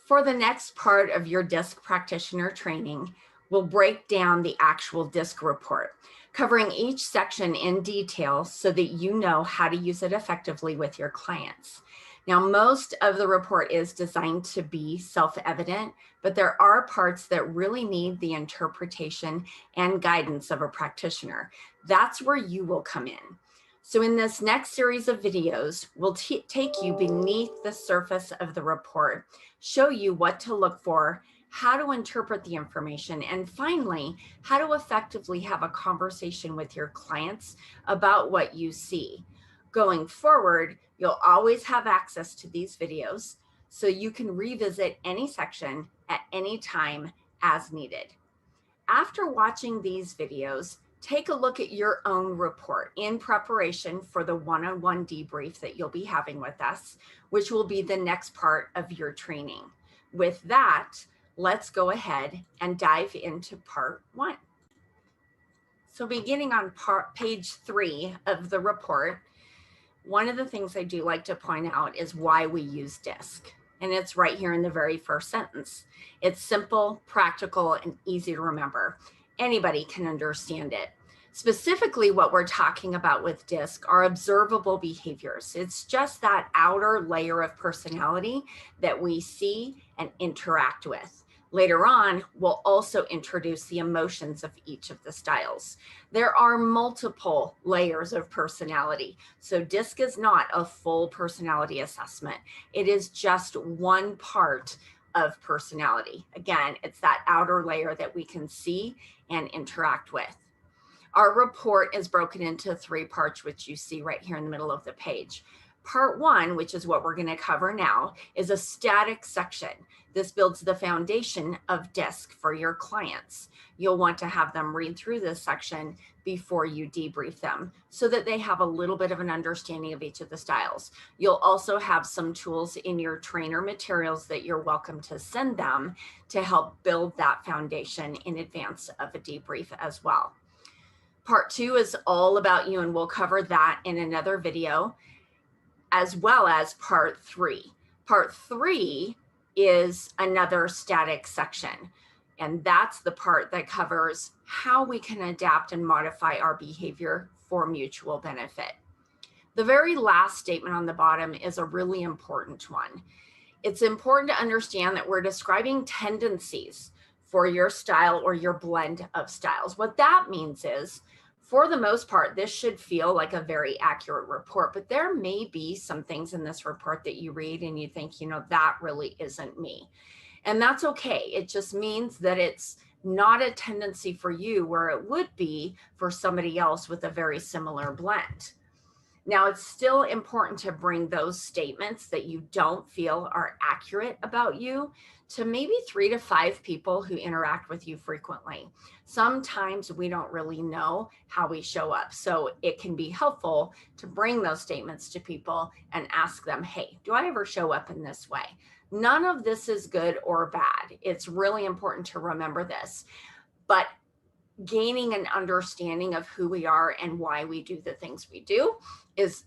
For the next part of your DISC practitioner training, we'll break down the actual DISC report, covering each section in detail so that you know how to use it effectively with your clients. Now, most of the report is designed to be self-evident, but there are parts that really need the interpretation and guidance of a practitioner. That's where you will come in. So in this next series of videos, we'll take you beneath the surface of the report, show you what to look for, how to interpret the information, and finally, how to effectively have a conversation with your clients about what you see. Going forward, you'll always have access to these videos, so you can revisit any section at any time as needed. After watching these videos, take a look at your own report in preparation for the one-on-one debrief that you'll be having with us, which will be the next part of your training. With that, let's go ahead and dive into part 1. So beginning on page 3 of the report, one of the things I do like to point out is why we use DISC. And it's right here in the very first sentence. It's simple, practical, and easy to remember. Anybody can understand it. Specifically, what we're talking about with DISC are observable behaviors. It's just that outer layer of personality that we see and interact with. Later on, we'll also introduce the emotions of each of the styles. There are multiple layers of personality, so DISC is not a full personality assessment. It is just one part of personality. Again, it's that outer layer that we can see and interact with. Our report is broken into 3 parts, which you see right here in the middle of the page. Part 1, which is what we're going to cover now, is a static section. This builds the foundation of DISC for your clients. You'll want to have them read through this section before you debrief them so that they have a little bit of an understanding of each of the styles. You'll also have some tools in your trainer materials that you're welcome to send them to help build that foundation in advance of a debrief as well. Part 2 is all about you, and we'll cover that in another video, as well as part 3. Part 3 is another static section, and that's the part that covers how we can adapt and modify our behavior for mutual benefit. The very last statement on the bottom is a really important one. It's important to understand that we're describing tendencies for your style or your blend of styles. What that means is, for the most part, this should feel like a very accurate report, but there may be some things in this report that you read and you think, that really isn't me. And that's okay. It just means that it's not a tendency for you where it would be for somebody else with a very similar blend. Now, it's still important to bring those statements that you don't feel are accurate about you to maybe 3 to 5 people who interact with you frequently. Sometimes we don't really know how we show up. So it can be helpful to bring those statements to people and ask them, hey, do I ever show up in this way? None of this is good or bad. It's really important to remember this. But gaining an understanding of who we are and why we do the things we do is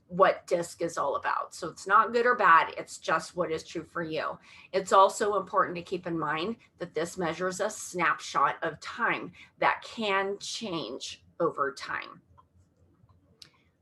what DISC is all about. So it's not good or bad. It's just what is true for you. It's also important to keep in mind that this measures a snapshot of time that can change over time.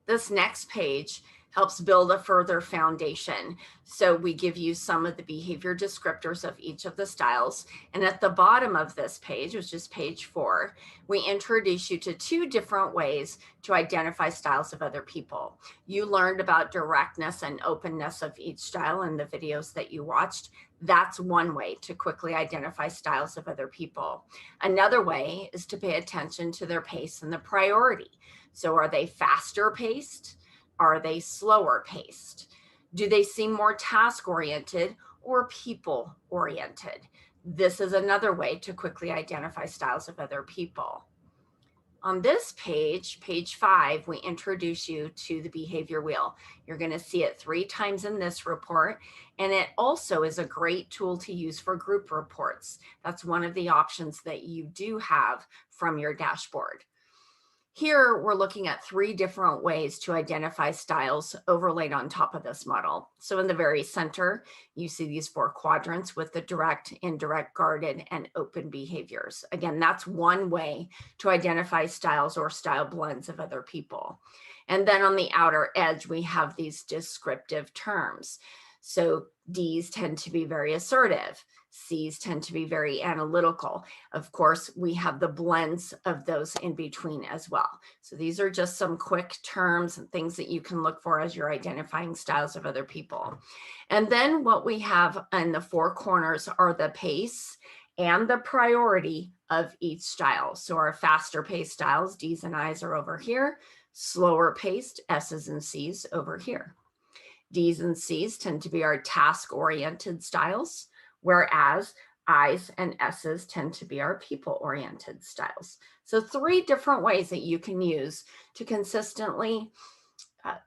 This next page helps build a further foundation. So we give you some of the behavior descriptors of each of the styles. And at the bottom of this page, which is page 4, we introduce you to 2 different ways to identify styles of other people. You learned about directness and openness of each style in the videos that you watched. That's one way to quickly identify styles of other people. Another way is to pay attention to their pace and the priority. So are they faster paced? Are they slower paced? Do they seem more task-oriented or people-oriented? This is another way to quickly identify styles of other people. On this page, page 5, we introduce you to the behavior wheel. You're going to see it 3 times in this report, and it also is a great tool to use for group reports. That's one of the options that you do have from your dashboard. Here, we're looking at 3 different ways to identify styles overlaid on top of this model. So in the very center, you see these 4 quadrants with the direct, indirect, guarded, and open behaviors. Again, that's one way to identify styles or style blends of other people. And then on the outer edge, we have these descriptive terms. So Ds tend to be very assertive. Cs tend to be very analytical. Of course, we have the blends of those in between as well. So these are just some quick terms and things that you can look for as you're identifying styles of other people. And then what we have in the 4 corners are the pace and the priority of each style. So our faster paced styles, Ds and Is, are over here. Slower paced, S's and C's over here. Ds and C's tend to be our task-oriented styles, whereas I's and S's tend to be our people-oriented styles. So 3 different ways that you can use to consistently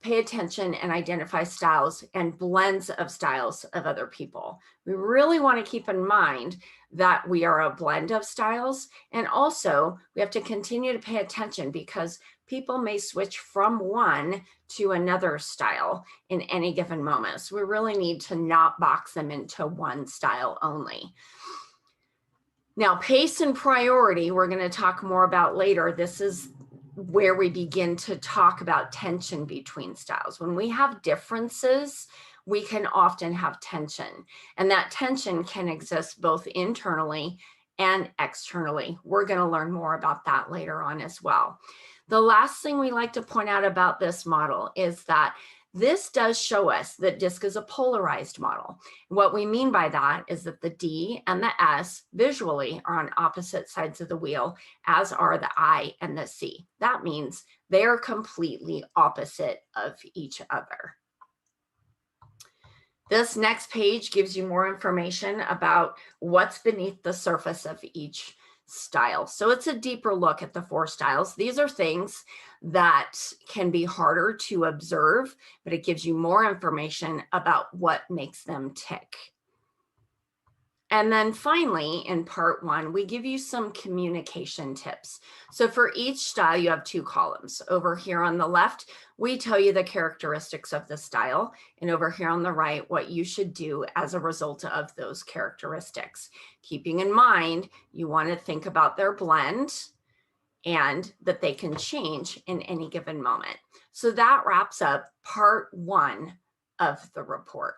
pay attention and identify styles and blends of styles of other people. We really want to keep in mind that we are a blend of styles, and also we have to continue to pay attention because people may switch from one to another style in any given moment. So we really need to not box them into one style only. Now, pace and priority, we're going to talk more about later. This is where we begin to talk about tension between styles. When we have differences, we can often have tension, and that tension can exist both internally and externally. We're going to learn more about that later on as well. The last thing we like to point out about this model is that this does show us that DISC is a polarized model. What we mean by that is that the D and the S visually are on opposite sides of the wheel, as are the I and the C. That means they are completely opposite of each other. This next page gives you more information about what's beneath the surface of each style. So it's a deeper look at the 4 styles. These are things that can be harder to observe, but it gives you more information about what makes them tick. And then finally, in part 1, we give you some communication tips. So for each style, you have 2 columns. Over here on the left, we tell you the characteristics of the style, and over here on the right, what you should do as a result of those characteristics. Keeping in mind, you want to think about their blend and that they can change in any given moment. So that wraps up part 1 of the report.